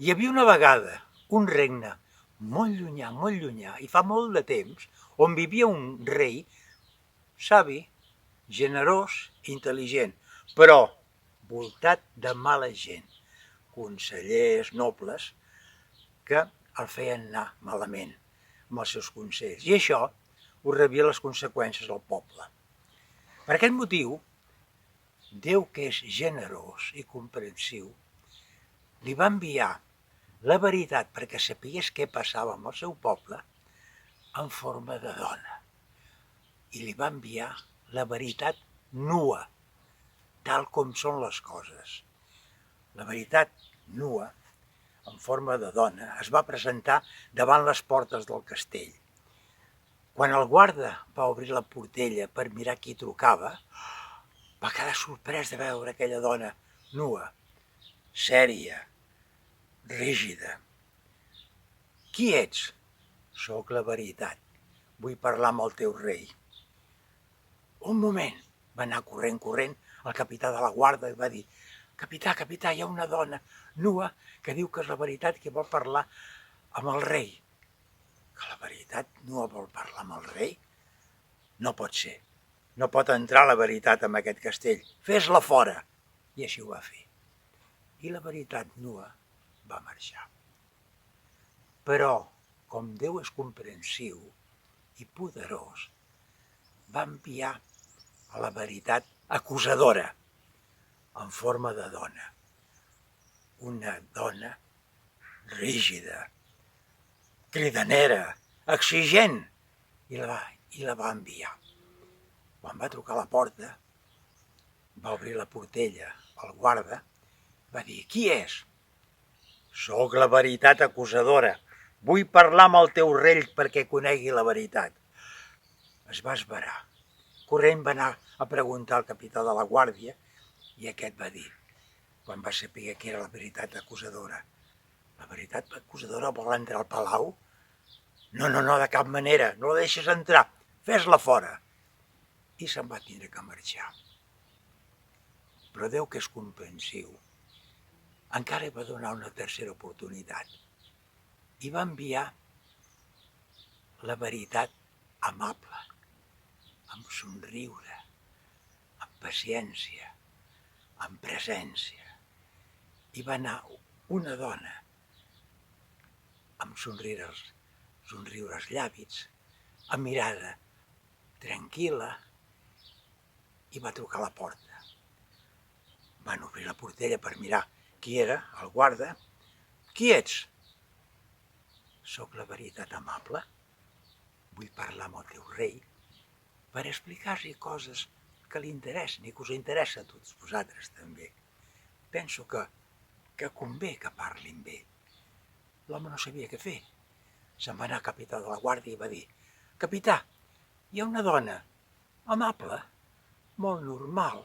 Hi havia una vegada un regne molt llunyà, i fa molt de temps, on vivia un rei savi, generós i intel·ligent, però voltat de mala gent, consellers, nobles, que el feien anar malament amb els seus consells. I això ho rebia les conseqüències del poble. Per aquest motiu, Déu, que és generós i comprensiu, li va enviar la veritat perquè sapigués què passava amb el seu poble en forma de dona. I li va enviar la veritat nua, tal com són les coses. La veritat nua, en forma de dona, es va presentar davant les portes del castell. Quan el guarda va obrir la portella per mirar qui trucava, va quedar sorprès de veure aquella dona nua, sèria, rígida. Qui ets? Soc la veritat. Vull parlar amb el teu rei. Un moment! Va anar corrent al capità de la guarda i va dir: capità, hi ha una dona nua que diu que és la veritat que vol parlar amb el rei. Que la veritat nua vol parlar amb el rei? No pot ser. No pot entrar la veritat en aquest castell. Fes-la fora. I així ho va fer. I la veritat nua va marxar. Però, com Déu és comprensiu i poderós, va enviar a la veritat acusadora, en forma de dona. Una dona rígida, cridanera, exigent, i la va enviar. Quan va trucar a la porta, va obrir la portella, el guarda, va dir: qui és? Soc la veritat acusadora. Vull parlar amb el teu rei perquè conegui la veritat. Es va esverar. Corrent va anar a preguntar al capità de la guàrdia i aquest va dir, quan va saber que era la veritat acusadora: la veritat acusadora vol entrar al palau? No, de cap manera, no la deixes entrar, fes-la fora. I se'n va tindre que marxar. Però Déu, que és comprensiu, encara va donar una tercera oportunitat i va enviar la veritat amable, amb somriure, amb paciència, amb presència. I va anar una dona amb somriure als llavis, amb mirada tranquil·la, i va trucar a la porta. Van obrir la portella per mirar qui era, el guarda. Qui ets? Soc la veritat amable. Vull parlar amb el teu rei per explicar-li coses que li interessen i que us interessa a tots vosaltres també. Penso que convé que parli amb ell. L'home no sabia què fer. Se'n va anar al capità de la guàrdia i va dir: capità, hi ha una dona amable, molt normal,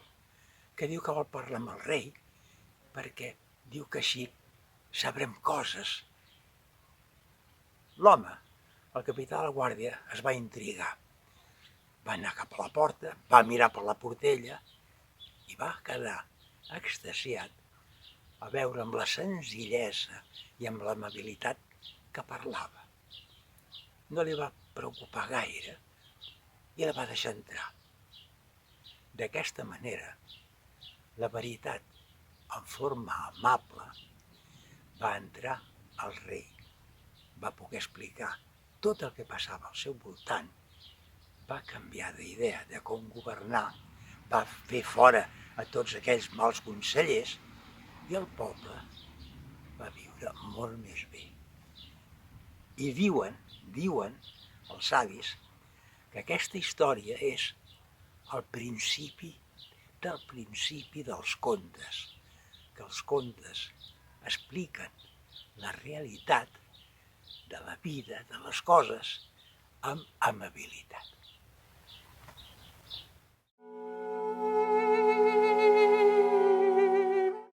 que diu que vol parlar amb el rei perquè diu que així sabrem coses. L'home, el capità de la guàrdia, es va intrigar. Va anar cap a la porta, va mirar per la portella i va quedar extasiat a veure amb la senzillesa i amb l'amabilitat que parlava. No li va preocupar gaire i la va deixar entrar. D'aquesta manera, la veritat, en forma amable, va entrar al rei. Va poder explicar tot el que passava al seu voltant, va canviar d'idea de com governar, va fer fora a tots aquells mals consellers i el poble va viure molt més bé. I diuen els savis que aquesta història és el principi dels contes, que els contes expliquen la realitat de la vida, de les coses, amb amabilitat.